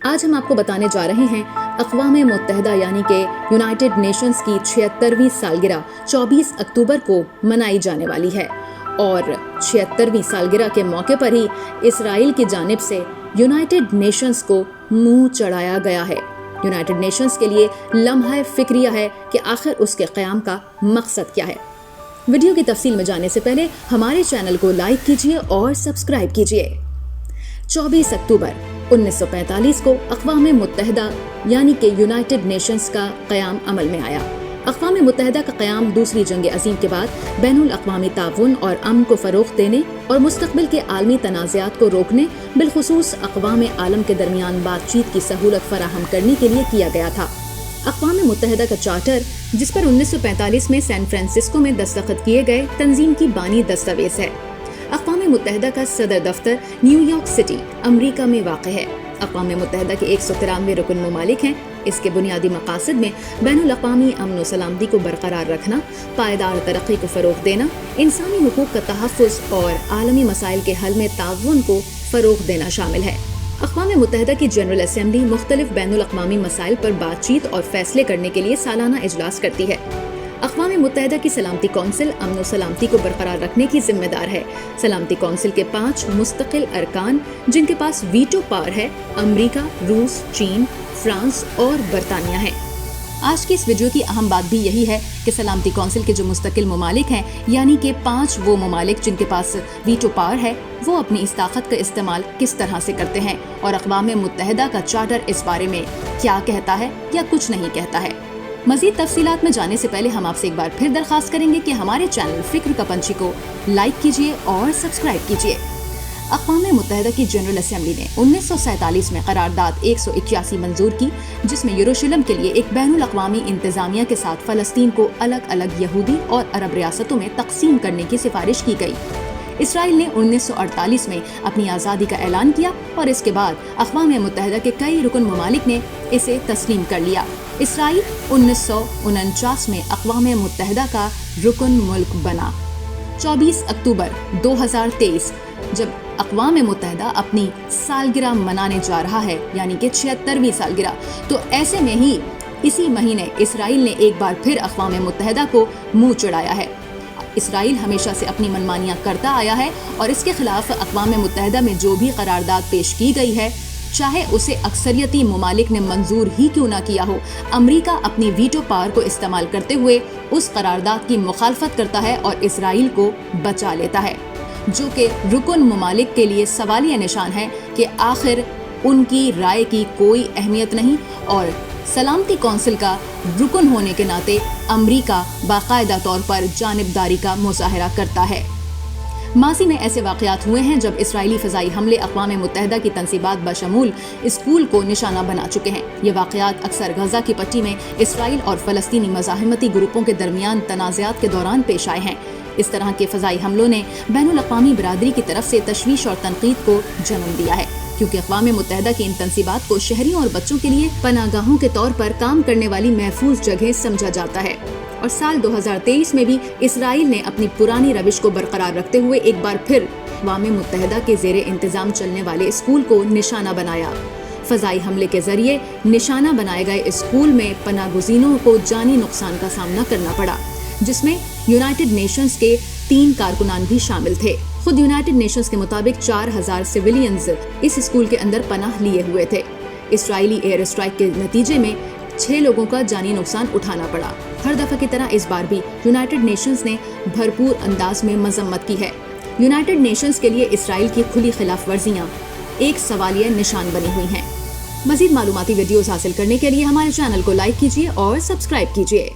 آج ہم آپ کو بتانے جا رہے ہیں اقوام متحدہ یعنی کہ یونائٹڈ نیشنز کی 76ویں سالگرہ 24 اکتوبر کو منائی جانے والی ہے اور 76ویں سالگرہ کے موقع پر ہی اسرائیل کی جانب سے یونائٹڈ نیشنز کو منہ چڑھایا گیا ہے۔ یونائٹڈ نیشنز کے لیے لمحہ فکریہ ہے کہ آخر اس کے قیام کا مقصد کیا ہے۔ ویڈیو کی تفصیل میں جانے سے پہلے ہمارے چینل کو لائک کیجیے اور سبسکرائب کیجیے۔ 24 اکتوبر 1945 کو اقوام متحدہ یعنی کہ یونائٹڈ نیشنز کا قیام عمل میں آیا۔ اقوام متحدہ کا قیام دوسری جنگ عظیم کے بعد بین الاقوامی تعاون اور امن کو فروغ دینے اور مستقبل کے عالمی تنازعات کو روکنے، بالخصوص اقوام عالم کے درمیان بات چیت کی سہولت فراہم کرنے کے لیے کیا گیا تھا۔ اقوام متحدہ کا چارٹر، جس پر 1945 میں سین فرانسسکو میں دستخط کیے گئے، تنظیم کی بانی دستاویز ہے۔ اقوام متحدہ کا صدر دفتر نیو یارک سٹی، امریکہ میں واقع ہے۔ اقوام متحدہ کے 193 رکن ممالک ہیں۔ اس کے بنیادی مقاصد میں بین الاقوامی امن و سلامتی کو برقرار رکھنا، پائیدار ترقی کو فروغ دینا، انسانی حقوق کا تحفظ اور عالمی مسائل کے حل میں تعاون کو فروغ دینا شامل ہے۔ اقوام متحدہ کی جنرل اسمبلی مختلف بین الاقوامی مسائل پر بات چیت اور فیصلے کرنے کے لیے سالانہ اجلاس کرتی ہے۔ اقوام متحدہ کی سلامتی کونسل امن و سلامتی کو برقرار رکھنے کی ذمہ دار ہے۔ سلامتی کونسل کے 5 مستقل ارکان جن کے پاس ویٹو پاور ہے، امریکہ، روس، چین، فرانس اور برطانیہ ہیں۔ آج کی اس ویڈیو کی اہم بات بھی یہی ہے کہ سلامتی کونسل کے جو مستقل ممالک ہیں، یعنی کہ 5 وہ ممالک جن کے پاس ویٹو پاور ہے، وہ اپنی اس طاقت کا استعمال کس طرح سے کرتے ہیں اور اقوام متحدہ کا چارٹر اس بارے میں کیا کہتا ہے یا کچھ نہیں کہتا ہے۔ مزید تفصیلات میں جانے سے پہلے ہم آپ سے ایک بار پھر درخواست کریں گے کہ ہمارے چینل فکر کا پنچھی کو لائک کیجیے اور سبسکرائب کیجیے۔ اقوام متحدہ کی جنرل اسمبلی نے 1947 میں قرارداد 181 منظور کی، جس میں یروشلم کے لیے ایک بین الاقوامی انتظامیہ کے ساتھ فلسطین کو الگ الگ یہودی اور عرب ریاستوں میں تقسیم کرنے کی سفارش کی گئی۔ اسرائیل نے 1948 میں اپنی آزادی کا اعلان کیا اور اس کے بعد اقوام متحدہ کے کئی رکن ممالک نے اسے تسلیم کر لیا۔ اسرائیل 1949 میں اقوام متحدہ کا رکن ملک بنا۔ 24 اکتوبر 2023 جب اقوام متحدہ اپنی سالگرہ منانے جا رہا ہے، یعنی کہ 76ویں سالگرہ، تو ایسے میں ہی اسی مہینے اسرائیل نے ایک بار پھر اقوام متحدہ کو منہ چڑھایا ہے۔ اسرائیل ہمیشہ سے اپنی منمانیاں کرتا آیا ہے اور اس کے خلاف اقوام متحدہ میں جو بھی قرارداد پیش کی گئی ہے، چاہے اسے اکثریتی ممالک نے منظور ہی کیوں نہ کیا ہو، امریکہ اپنی ویٹو پاور کو استعمال کرتے ہوئے اس قرارداد کی مخالفت کرتا ہے اور اسرائیل کو بچا لیتا ہے، جو کہ رکن ممالک کے لیے سوالیہ نشان ہے کہ آخر ان کی رائے کی کوئی اہمیت نہیں اور سلامتی کونسل کا رکن ہونے کے ناطے امریکہ باقاعدہ طور پر جانبداری کا مظاہرہ کرتا ہے۔ ماضی میں ایسے واقعات ہوئے ہیں جب اسرائیلی فضائی حملے اقوام متحدہ کی تنصیبات بشمول اسکول کو نشانہ بنا چکے ہیں۔ یہ واقعات اکثر غزہ کی پٹی میں اسرائیل اور فلسطینی مزاحمتی گروپوں کے درمیان تنازعات کے دوران پیش آئے ہیں۔ اس طرح کے فضائی حملوں نے بین الاقوامی برادری کی طرف سے تشویش اور تنقید کو جنم دیا ہے، کیونکہ اقوام متحدہ کی ان تنصیبات کو شہریوں اور بچوں کے لیے پناہ گاہوں کے طور پر کام کرنے والی محفوظ جگہ سمجھا جاتا ہے۔ اور سال 2023 میں بھی اسرائیل نے اپنی پرانی روش کو برقرار رکھتے ہوئے ایک بار پھر اقوام متحدہ کے زیر انتظام چلنے والے اسکول کو نشانہ بنایا۔ فضائی حملے کے ذریعے نشانہ بنائے گئے اسکول میں پناہ گزینوں کو جانی نقصان کا سامنا کرنا پڑا، جس میں یونائٹڈ نیشنز کے 3 کارکنان بھی شامل تھے۔ خود یونائٹڈ نیشنز کے مطابق 4000 سویلینز اس اسکول کے اندر پناہ لیے ہوئے تھے۔ اسرائیلی ایئر اسٹرائک کے نتیجے میں 6 لوگوں کا جانی نقصان اٹھانا پڑا۔ ہر دفعہ کی طرح اس بار بھی یونائٹڈ نیشنز نے بھرپور انداز میں مذمت کی ہے۔ یونائٹڈ نیشنز کے لیے اسرائیل کی کھلی خلاف ورزیاں ایک سوالیہ نشان بنی ہوئی ہیں۔ مزید معلوماتی ویڈیوز حاصل کرنے کے لیے ہمارے چینل کو لائک کیجیے اور سبسکرائب کیجیے۔